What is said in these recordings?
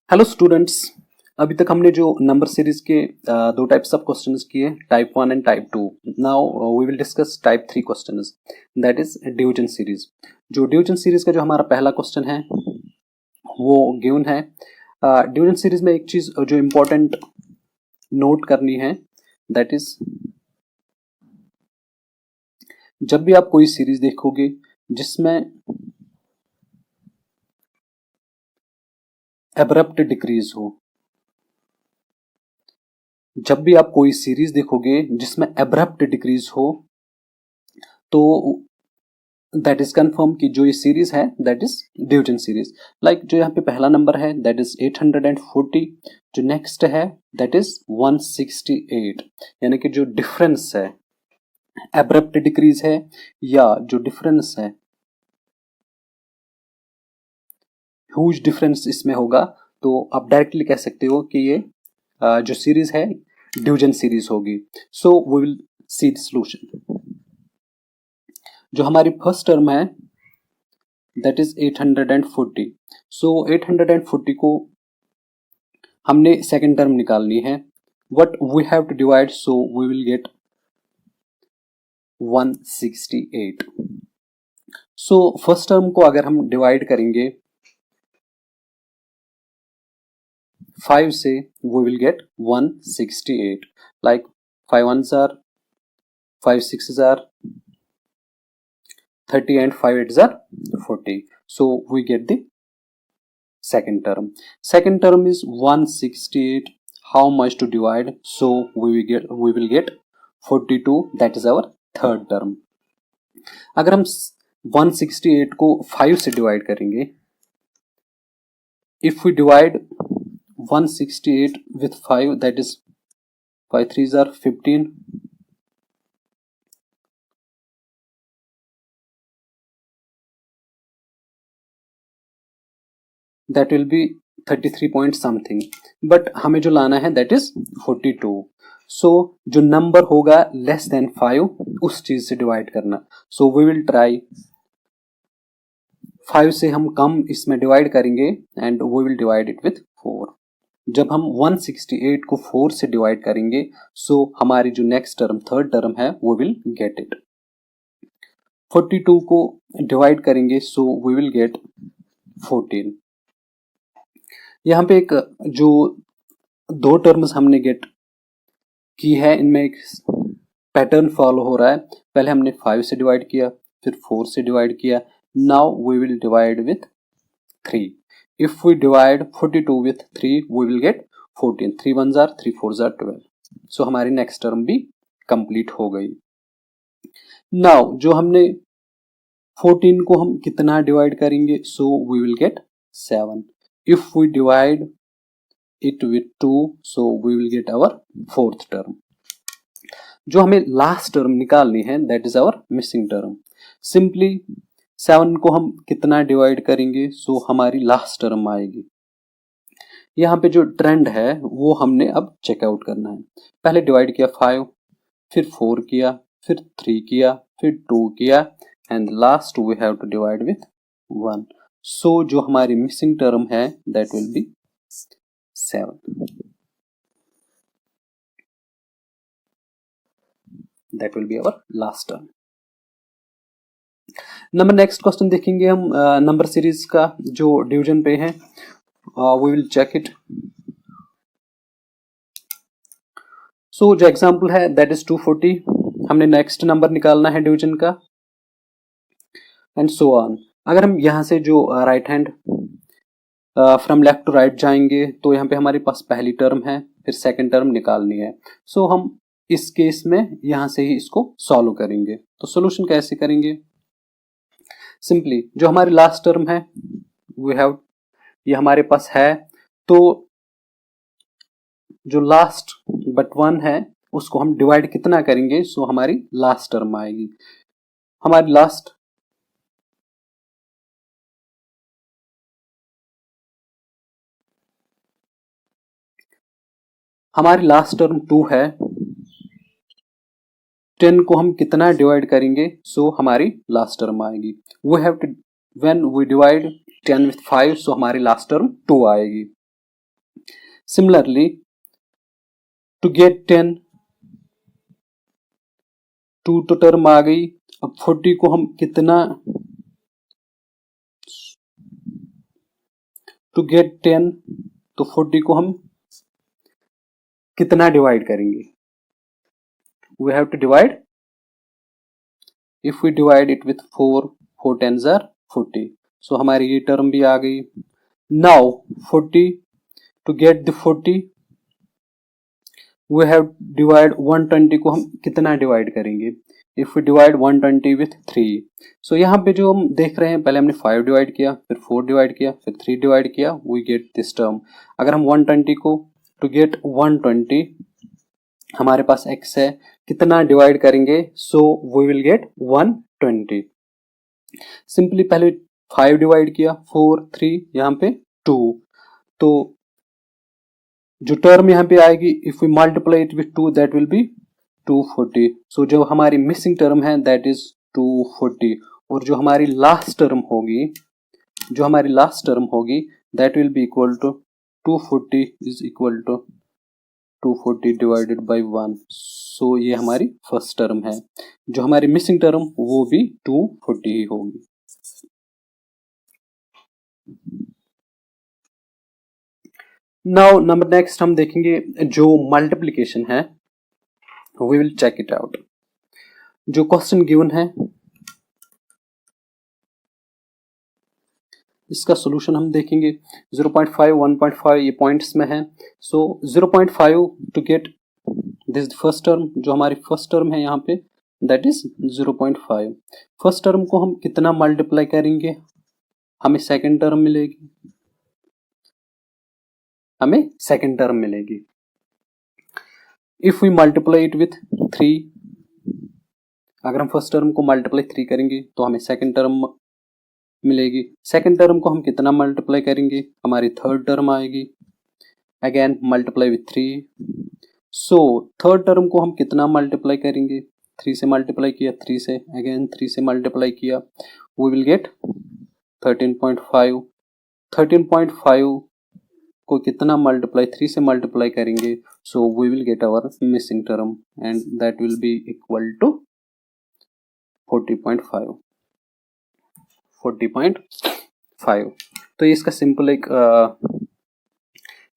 Hello students. अभी तक हमने जो नंबर सीरीज के दो टाइप्स ऑफ क्वेश्चंस किए, type 1 and type 2। Now we will discuss type 3 questions, that is division series. जो डिवीजन सीरीज का जो हमारा पहला क्वेश्चन है वो गिवन है। डिवीजन सीरीज में एक चीज जो इम्पोर्टेंट नोट करनी है, दैट इज जब भी आप कोई सीरीज देखोगे जिसमें एब्रप्ट डिक्रीज हो, जब भी आप कोई सीरीज देखोगे जिसमें एब्रप्ट डिक्रीज हो, तो दैट इज कंफर्म कि जो ये सीरीज है that is division series. Like जो यहाँ पे पहला नंबर है दैट इज 840, जो नेक्स्ट है दैट इज 168। यानी कि जो डिफरेंस है, एब्रप्ट डिक्रीज है या जो डिफरेंस है, ह्यूज डिफरेंस इसमें होगा, तो आप डायरेक्टली कह सकते हो कि ये जो सीरीज है डिवीजन सीरीज होगी। So we will see the solution. जो हमारी फर्स्ट टर्म है दैट इज 840। सो 840 को हमने सेकेंड टर्म निकालनी है। What we have to divide, so we will get 168। So first term को अगर हम डिवाइड करेंगे 5 से, we will get 168. Like 5 ones are 5 sixes are 30 and 5 eights are 40. So we get the second term. Second term is 168. How much to divide? So we will get 42. That is our third term. अगर हम 168 को 5 से divide करेंगे, if we divide 168 with 5, that is 5 threes are 15, that will be 33 point something, but हमें जो लाना है that is 42. so जो नंबर होगा लेस देन 5 उस चीज से डिवाइड करना। so we will try 5 से हम कम इसमें डिवाइड करेंगे and we will divide it with 4. जब हम 168 को 4 से डिवाइड करेंगे, सो हमारी जो नेक्स्ट टर्म थर्ड टर्म है वो विल गेट इट। 42 को डिवाइड करेंगे, सो वी विल गेट 14। यहाँ पे एक जो दो टर्म्स हमने गेट की है, इनमें एक पैटर्न फॉलो हो रहा है। पहले हमने 5 से डिवाइड किया, फिर 4 से डिवाइड किया। Now we will divide with 3. If we divide 42 with 3, we will get 14. 3 ones are 3 fours are 12. So हमारी नेक्स्ट टर्म भी कंप्लीट हो गई। नाउ जो हमने 14 को हम कितना डिवाइड करेंगे, so we will get 7. If we divide it with 2, so we will get our fourth term. जो हमें लास्ट टर्म निकालनी है that is our missing term. Simply 7 को हम कितना डिवाइड करेंगे, सो हमारी लास्ट टर्म आएगी। यहाँ पे जो ट्रेंड है वो हमने अब चेकआउट करना है। पहले डिवाइड किया 5, फिर 4 किया, फिर 3 किया, फिर 2 किया and last we have to divide with 1. So जो हमारी मिसिंग टर्म है that will be 7. That will be our last term. Number next question देखेंगे हम नंबर सीरीज का जो डिवीजन पे है। We will check it. So जो एग्जांपल है दैट इज 240। हमने नेक्स्ट नंबर निकालना है डिवीजन का एंड सो ऑन। अगर हम यहां से जो right hand from left to right जाएंगे तो यहाँ पे हमारे पास पहली टर्म है, फिर सेकंड टर्म निकालनी है। सो हम इस केस में यहां से ही इसको सॉल्व करेंगे। तो सोल्यूशन कैसे करेंगे, सिंपली जो हमारी लास्ट टर्म है वी हैव, ये हमारे पास है, तो जो लास्ट बट 1 है उसको हम डिवाइड कितना करेंगे, सो हमारी लास्ट टर्म आएगी। हमारी लास्ट टर्म 2 है। 10 को हम कितना डिवाइड करेंगे, सो हमारी लास्ट टर्म आएगी। We have to when we divide 10 with 5, so हमारी लास्ट टर्म 2 आएगी। सिमिलरली टू गेट 10, 2 तो टर्म आ गई। अब 40 को हम कितना, टू गेट 10 तो 40 को हम कितना डिवाइड करेंगे, we have to divide, if we divide it with 4, 4 10s are 40, so हमारी ये टर्म भी आ गई। Now 40, to get the 40 we have divide 120 को हम कितना डिवाइड करेंगे, if we divide 120 with 3, so यहाँ पे जो हम देख रहे हैं, पहले हमने 5 डिवाइड किया, फिर 4 डिवाइड किया, फिर 3 डिवाइड किया, वी गेट दिस टर्म। अगर हम 120 को, टू गेट 120 हमारे पास x है, कितना डिवाइड करेंगे, so we will get 120। Simply पहले 5 डिवाइड किया, 4 3 यहाँ पे 2, तो जो टर्म यहाँ पे आएगी, if we multiply it with 2 that will be 240। So जो हमारी मिसिंग टर्म है दैट इज 240, और जो हमारी लास्ट टर्म होगी, जो हमारी लास्ट टर्म होगी that will be equal to 240 is equal to 240 divided by 1। So ये हमारी फर्स्ट टर्म है। जो हमारी मिसिंग टर्म वो भी 240 ही होगी। नाउ नंबर नेक्स्ट हम देखेंगे जो मल्टीप्लिकेशन है, we will check it out. जो क्वेश्चन गिवन है इसका सॉल्यूशन हम देखेंगे। 0.5 1.5 ये पॉइंट्स में है। So 0.5 to get this first term, जो हमारी फर्स्ट टर्म है यहाँ पे दैट इज 0.5। फर्स्ट टर्म को हम कितना मल्टीप्लाई करेंगे, हमें सेकेंड टर्म मिलेगी, हमें सेकेंड टर्म मिलेगी। If we multiply it with 3, अगर हम फर्स्ट टर्म को मल्टीप्लाई 3 करेंगे तो हमें सेकेंड टर्म मिलेगी। सेकेंड टर्म को हम कितना मल्टीप्लाई करेंगे, हमारी थर्ड टर्म आएगी, again multiply with 3। So third term को हम कितना मल्टीप्लाई करेंगे, 3 से मल्टीप्लाई किया, 3 से अगेन 3 से मल्टीप्लाई किया, वी विल गेट 13.5। 13.5 को कितना मल्टीप्लाई 3 से मल्टीप्लाई करेंगे, so we will get our missing term and that will be equal to 40.5। 40.5। तो ये इसका सिंपल एक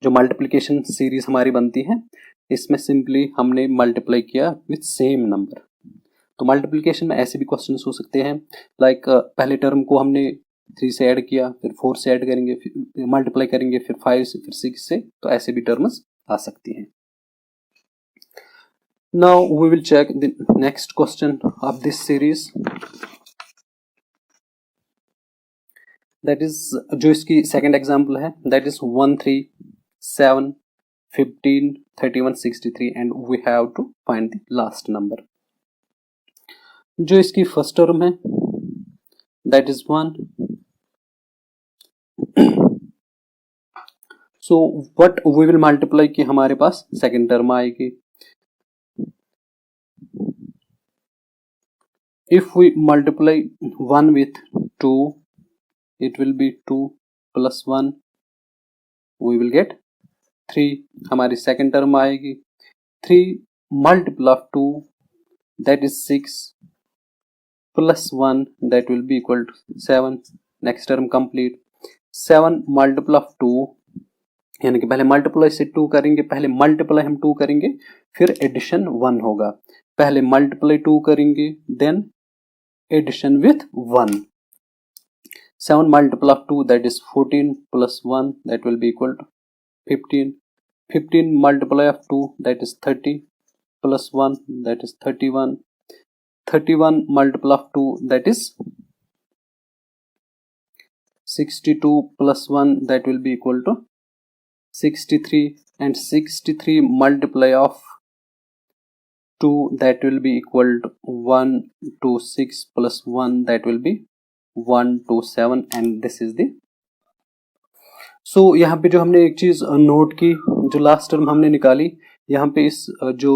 जो मल्टीप्लिकेशन सीरीज हमारी बनती है, इसमें सिंपली हमने मल्टीप्लाई किया विथ सेम नंबर। तो मल्टीप्लिकेशन में ऐसे भी क्वेश्चंस हो सकते हैं, लाइक पहले टर्म को हमने 3 से ऐड किया, फिर 4 से ऐड करेंगे, फिर मल्टीप्लाई करेंगे, फिर 5 से, फिर 6 से, तो ऐसे भी टर्म्स आ सकती हैं। Now we will check the next question of this series, that is जो इसकी सेकेंड एग्जाम्पल है that is 1 3 7 15 31 63 and we have to find the last number. जो इसकी फर्स्ट टर्म है that is 1। So what we will multiply कि हमारे पास second term आएगी। If we multiply 1 with 2 it will be 2 plus 1, we will get 3। हमारी second term आएगी 3 multiple of 2 that is 6 plus 1 that will be equal to 7। Next term complete. 7 multiple of 2 यानी कि पहले multiply से 2 करेंगे, पहले multiply हम 2 करेंगे, फिर एडिशन 1 होगा। पहले मल्टीप्लाई 2 करेंगे, then addition with 1। 7 multiple of 2 that is 14 plus 1 that will be equal to 15। 15 multiply of 2 that is 30 plus 1 that is 31। 31 multiple of 2 that is 62 plus 1 that will be equal to 63। and 63 multiply of 2 that will be equal to 126 plus 1 that will be 127 and this is the. So यहाँ पे जो हमने एक चीज note की, जो last term हमने निकाली, यहाँ पे इस जो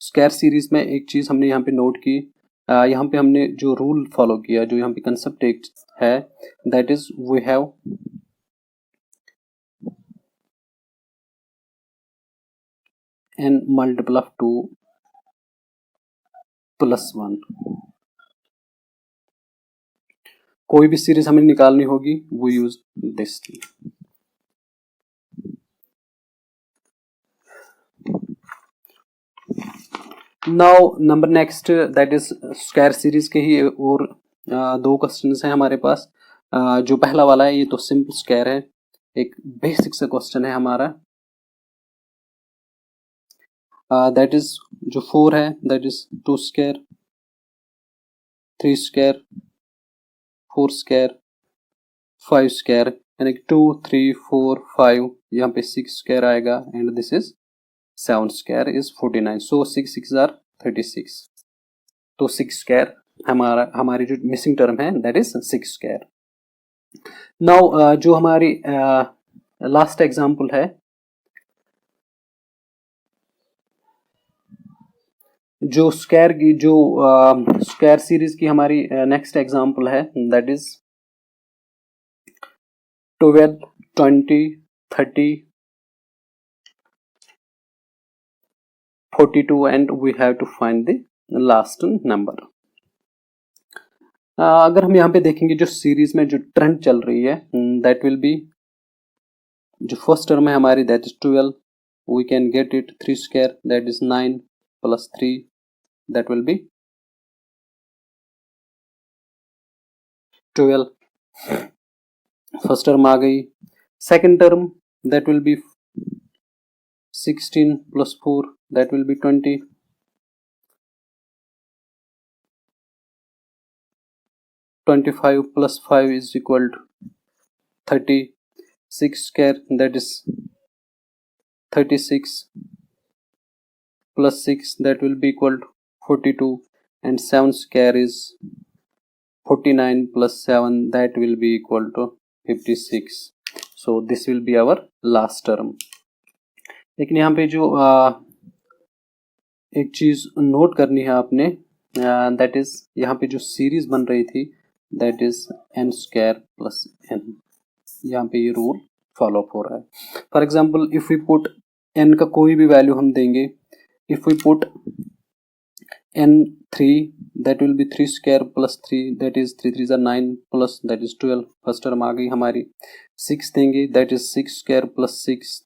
स्क्वायर सीरीज में एक चीज हमने यहाँ पे नोट की, यहाँ पे हमने जो रूल फॉलो किया, जो यहाँ पे कंसेप्ट एक है that is we have n multiple of 2 plus 1. कोई भी सीरीज हमें निकालनी होगी, वो use this. Now number next that is square series के ही और दो क्वेश्चंस हैं हमारे पास. जो पहला वाला है ये तो सिंपल स्क्वायर है, एक बेसिक सा क्वेश्चन है हमारा. दैट इज जो 4 है that is 2 square, 3 square, 4 square, 5 square, यानी कि 2 3 4 5, यहाँ पे 6 स्क्वायर आएगा and this is 7 square is 49. So 6 6 are 36. तो 6 स्क्वायर हमारी जो मिसिंग टर्म है दैट इज 6 स्क्वायर. नाउ जो हमारी लास्ट एग्जांपल है, जो स्क्वायर सीरीज की हमारी नेक्स्ट एग्जांपल है that is 12 20 30 42 and we have to find the last number. अगर हम यहाँ पे देखेंगे जो सीरीज में जो ट्रेंड चल रही है दैट विल बी, जो फर्स्ट टर्म है हमारी that is 12, we can get it 3 square that is 9 plus 3 that will be 12. First term आ गई. Second term that will be 16 plus 4 that will be 20. (25) plus 5 is equal to 30. 6 square that is 36 plus 6 that will be equal to 42, and 7 square is 49 plus 7 that will be equal to 56. So this will be our last term. लेकिन यहाँ पे जो एक चीज note करनी है आपने, that is यहाँ पे जो सीरीज बन रही थी that is n square plus n. यहाँ पे ये रूल फॉलो अप हो रहा है. For example if we put n का कोई भी वैल्यू हम देंगे, if we put n 3 that will be 3 square plus 3 that is 3 3 9 plus that is 12. First term आ गई हमारी. 6 देंगे that is 6 square plus 6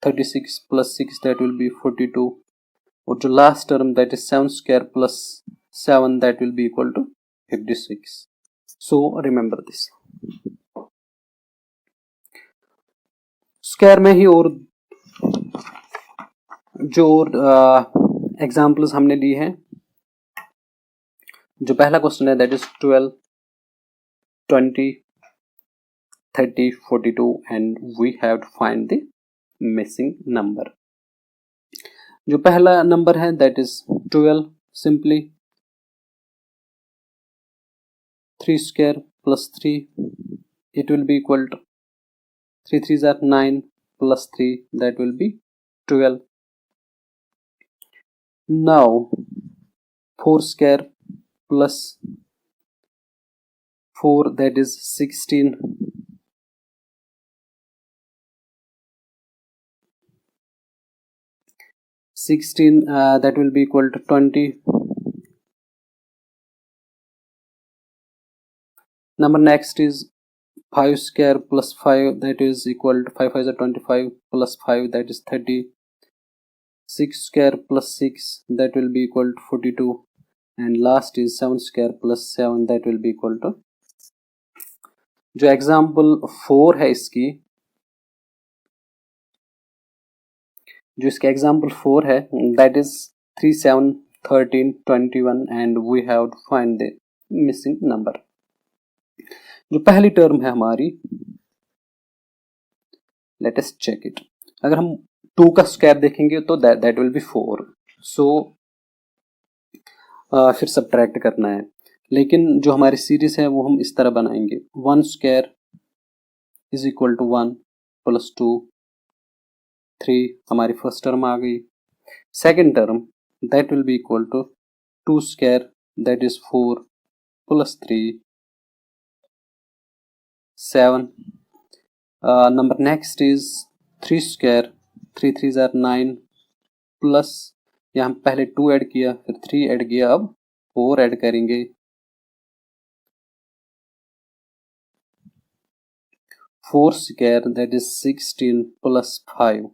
36 plus 6 that will be 42, और जो last term that is 7 square plus 7 that will be equal to 56. so remember this. Square में ही और जो examples हमने ली हैं, जो पहला क्वेश्चन है that is 12 20 30 42 and we have to find the missing number. जो पहला नंबर है that is 12, simply 3 square plus 3 it will be equal to 3 3 are 9 plus 3 that will be 12. Now 4 square plus 4 that is 16, 16 that will be equal to 20. Number next is 5 square plus 5 that is equal to 5 5 is 25 plus 5 that is 30. 6 square plus 6 that will be equal to 42, and last is 7 square plus 7 that will be equal to, जो example 4 है इसकी, जो इसका example 4 है that is 3 7 13 21 and we have to find the missing number. जो पहली term है हमारी, लेट अस चेक इट. अगर हम 2 का स्क्वायर देखेंगे तो दैट विल बी 4. सो फिर सब्ट्रैक्ट करना है, लेकिन जो हमारी सीरीज है वो हम इस तरह बनाएंगे. 1 square is equal to 1 plus 2 3, हमारी फर्स्ट टर्म आ गई. Second term that will be equal to 2 square that is 4 plus 3 7. Number next is 3 square, 3 3s are 9 plus यहाँ पहले 2 ऐड किया, फिर 3 ऐड किया, अब 4 ऐड करेंगे। 4 square that is 16 plus 5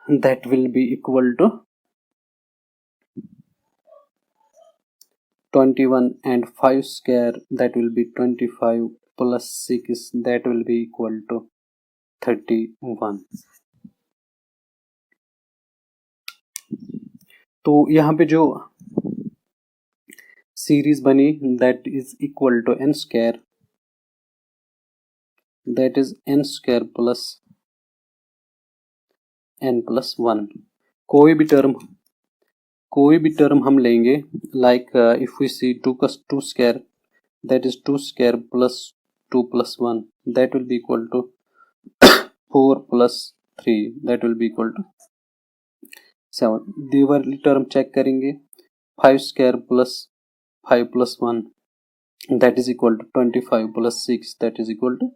that will be equal to 21, and 5 square that will be 25 plus 6 that will be equal to 31। तो यहाँ पे जो सीरीज बनी that is equal to n square, that is n square plus n plus 1। कोई भी term हम लेंगे like if we see 2 square that is 2 square plus 2 plus 1 that will be equal to 4 plus 3 that will be equal to 7। दी वाली term check करेंगे 5 square plus 5 plus 1 that is equal to 25 plus 6 that is equal to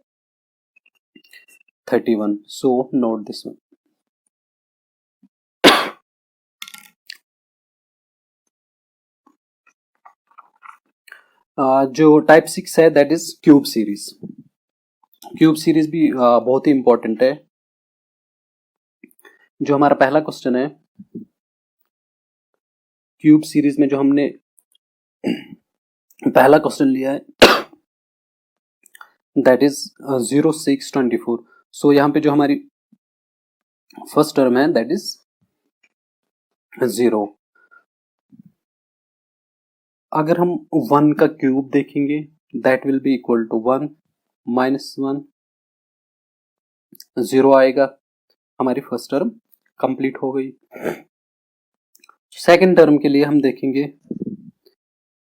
31। so note this one। जो type 6 है that is cube series. Cube series भी बहुत ही important है। जो हमारा पहला क्वेश्चन है क्यूब सीरीज में, जो हमने पहला क्वेश्चन लिया है दैट इज 0 6 24। सो यहाँ पे जो हमारी फर्स्ट टर्म है दैट इज 0। अगर हम 1 का क्यूब देखेंगे that will be equal to 1 minus 1, 0 आएगा। हमारी फर्स्ट टर्म कंप्लीट हो गई। सेकंड टर्म के लिए हम देखेंगे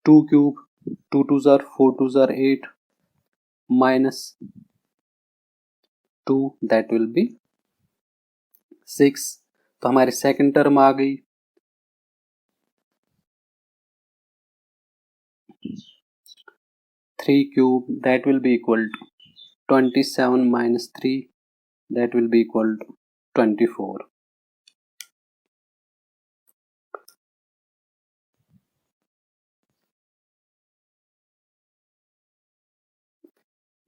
2 cube, 2 2 jar 4 2 jar 8 minus 2 that will be 6। तो हमारी सेकंड टर्म आ गई। Three cube that will be equal to 27 minus 3 that will be equal to 24।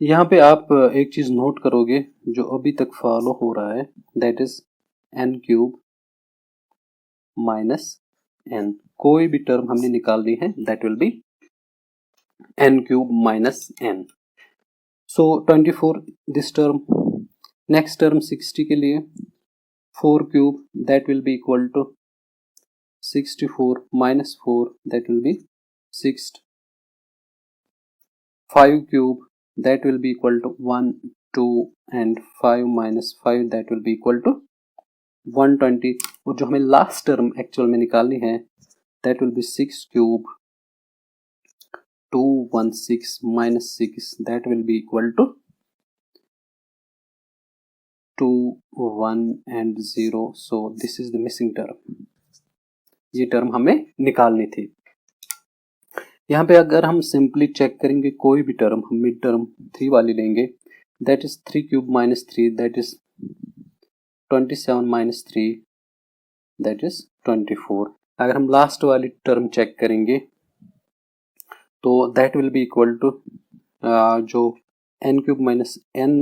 यहाँ पे आप एक चीज नोट करोगे जो अभी तक फॉलो हो रहा है that is n cube minus n। कोई भी टर्म हमने निकालनी है that will be n cube minus n। So 24 this term. Next term 60 के लिए 4 cube that will be equal to 64 minus 4 that will be 6। 5 cube that will be equal to 1 2 and 5 minus 5 that will be equal to 120। और जो हमें last term actual में निकालनी है that will be 6 cube 216 minus 6 that will be equal to 2 1 and 0। so this is the missing term। ये term हमें निकालनी थी। यहाँ पे अगर हम सिंपली चेक करेंगे कोई भी टर्म, हम मिड टर्म 3 वाली लेंगे that is 3 cube minus 3 that is 27 minus 3 that is 24। अगर हम लास्ट वाली टर्म चेक करेंगे तो that will be equal to जो n cube minus n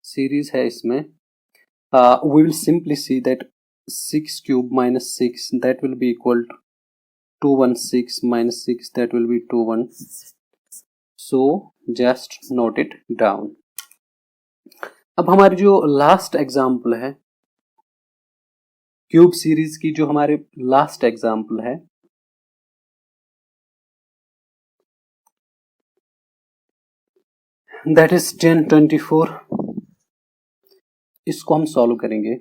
series है इसमें we will simply see that 6 cube minus 6 that will be equal to 216 minus 6 that will be 21। so just note it down। अब हमारी जो last example है cube series की, जो हमारे लास्ट एग्जाम्पल है दैट इज 10 24। इसको हम सॉल्व करेंगे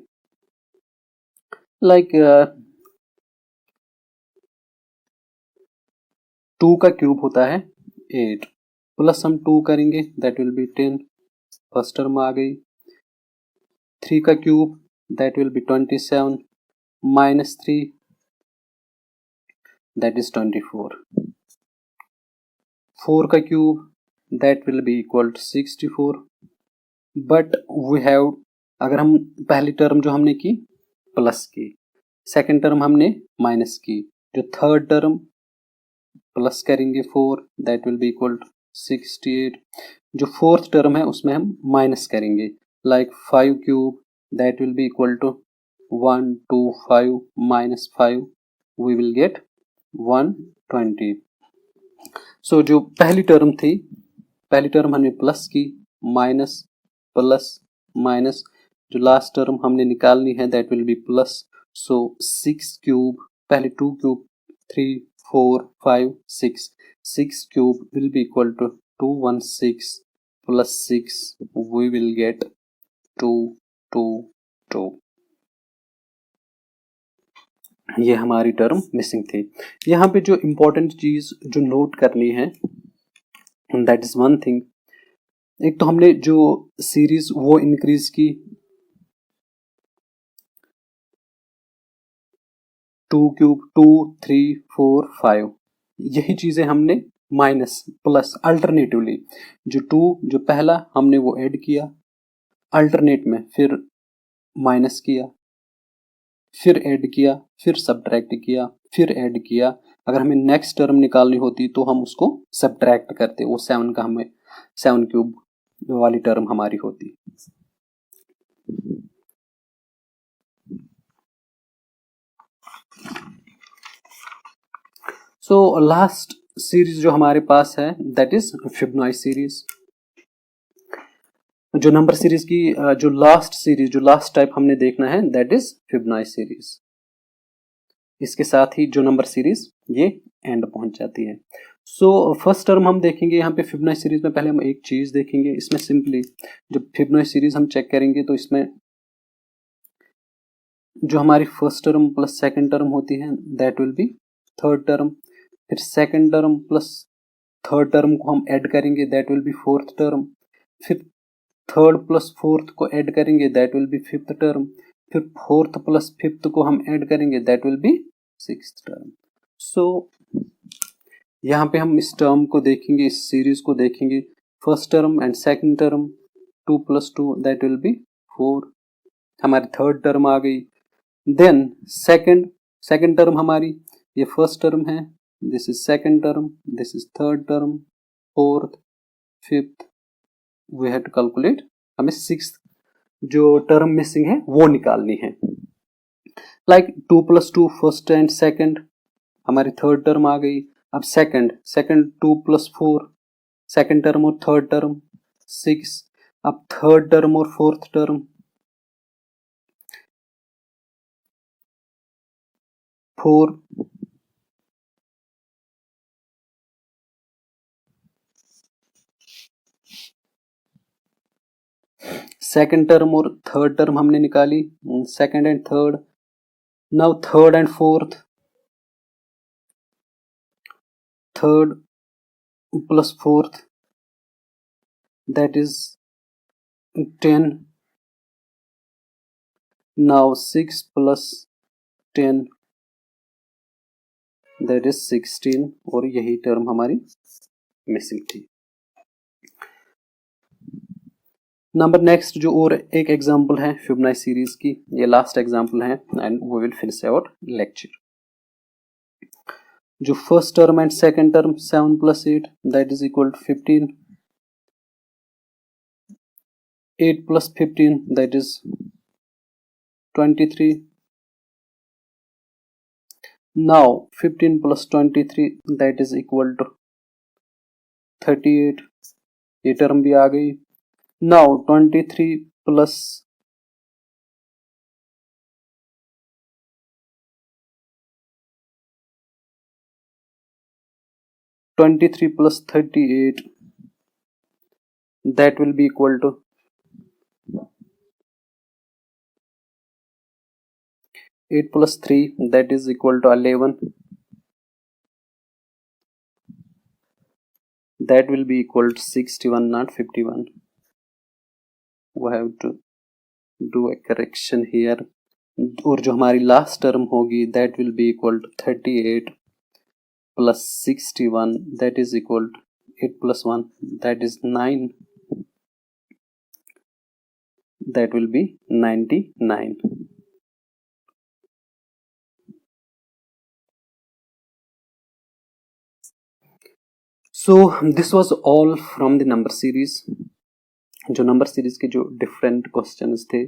लाइक 2 का क्यूब होता है 8 प्लस हम 2 करेंगे that will be 10। First term आ गई। 3 का cube that will be 27 minus 3 that is 24। 4 का cube that will be equal to 64। But we have, अगर हम पहली टर्म जो हमने की प्लस की, सेकंड टर्म हमने माइनस की, जो थर्ड टर्म प्लस करेंगे 4 that will be equal to 68, जो फोर्थ टर्म है उसमें हम माइनस करेंगे like 5 cube that will be equal to 1 2 5 minus 5 we will get 120. So जो पहली टर्म थी, पहली टर्म हमने प्लस की, माइनस प्लस माइनस, जो लास्ट टर्म हमने निकालनी है that will be plus, so 6 cube, पहले 2 cube 3 4 5 6 cube will be equal to 216 plus 6 we will get 222. ये हमारी टर्म मिसिंग थी। यहाँ पे जो इम्पोर्टेंट चीज जो नोट करनी है दैट इज वन थिंग, एक तो हमने जो सीरीज वो इंक्रीज की 2 क्यूब 2 3 4 5, यही चीजें हमने माइनस प्लस अल्टरनेटिवली जो 2 जो पहला हमने वो ऐड किया अल्टरनेट में, फिर माइनस किया, फिर ऐड किया, फिर सब्ट्रैक्ट किया, फिर ऐड किया। अगर हमें नेक्स्ट टर्म निकालनी होती तो हम उसको सब्ट्रैक्ट करते, वो 7 का हमें 7 क्यूब वाली टर्म हमारी होती। सो लास्ट सीरीज जो हमारे पास है दैट इज फिबोनाची सीरीज। जो नंबर सीरीज की जो लास्ट सीरीज जो लास्ट टाइप हमने देखना है दैट इज फिबोनाची सीरीज। इसके साथ ही जो नंबर सीरीज ये एंड पहुंच जाती है। सो फर्स्ट टर्म हम देखेंगे यहाँ पे फिबोनाची सीरीज में। पहले हम एक चीज देखेंगे, इसमें सिंपली जब फिबोनाची सीरीज हम चेक करेंगे तो इसमें जो हमारी first term plus second term होती है that will be third term, फिर second term plus third term को हम ऐड करेंगे that will be fourth term, फिर थर्ड प्लस फोर्थ को ऐड करेंगे that will be fifth term, फिर फोर्थ प्लस फिफ्थ को हम ऐड करेंगे that will be sixth term. So यहाँ पे हम इस टर्म को देखेंगे, इस सीरीज को देखेंगे, first term and second term 2 + 2 that will B 4, हमारी थर्ड टर्म आ गई। देन सेकंड टर्म हमारी ये फर्स्ट टर्म है, this is second term, this is third term, fourth fifth, we have to calculate, हमें सिक्स्थ जो टर्म मिसिंग है वो निकालनी है। लाइक 2 + 2 फर्स्ट एंड सेकंड, हमारी थर्ड टर्म आ गई। अब सेकंड 2 + 4 सेकंड टर्म और थर्ड टर्म 6, अब थर्ड टर्म और फोर्थ टर्म 4, सेकंड टर्म और थर्ड टर्म हमने निकाली, second and third. Now third and fourth, third plus fourth that is 10, now 6 plus 10 that is 16, और यही टर्म हमारी मिसिंग थी। नंबर नेक्स्ट जो और एक एग्जांपल है फिबोनाची सीरीज की, ये लास्ट एग्जांपल है and we will finish our lecture. जो first term and second term 7 + 8 that is equal to 15, 8 + 15 that is 23, now 15 + 23 that is equal to 38, ये टर्म भी आ गई। now 23 plus 38 that will be equal to 8 + 3 that is equal to 11, that will be equal to 61 not 51. we have to do a correction here, और जो हमारी last term होगी that will be equal to 38 plus 61 that is equal to 8 + 1 that is 9, that will be 99. So this was all from the number series. जो number series के जो different questions थे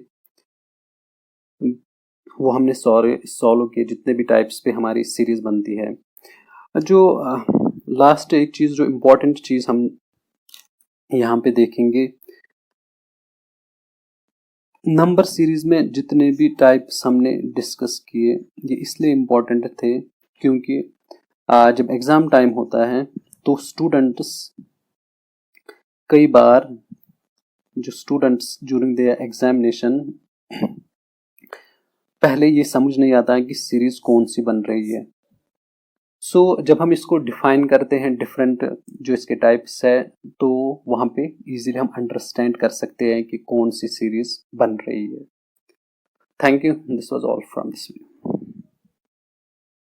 वो हमने सॉल्व किए, जितने भी टाइप्स पे हमारी सीरीज बनती है। जो लास्ट एक चीज, जो इम्पोर्टेंट चीज हम यहाँ पे देखेंगे, नंबर सीरीज में जितने भी टाइप्स हमने डिस्कस किए ये इसलिए इम्पोर्टेंट थे क्योंकि जब एग्जाम टाइम होता है तो स्टूडेंट्स कई बार, जो स्टूडेंट्स ड्यूरिंग देयर एग्जामिनेशन पहले ये समझ नहीं आता है कि सीरीज कौन सी बन रही है। सो जब हम इसको डिफाइन करते हैं डिफरेंट जो इसके टाइप्स है, तो वहाँ पे इजीली हम अंडरस्टैंड कर सकते हैं कि कौन सी सीरीज बन रही है। Thank you, this was all from this video.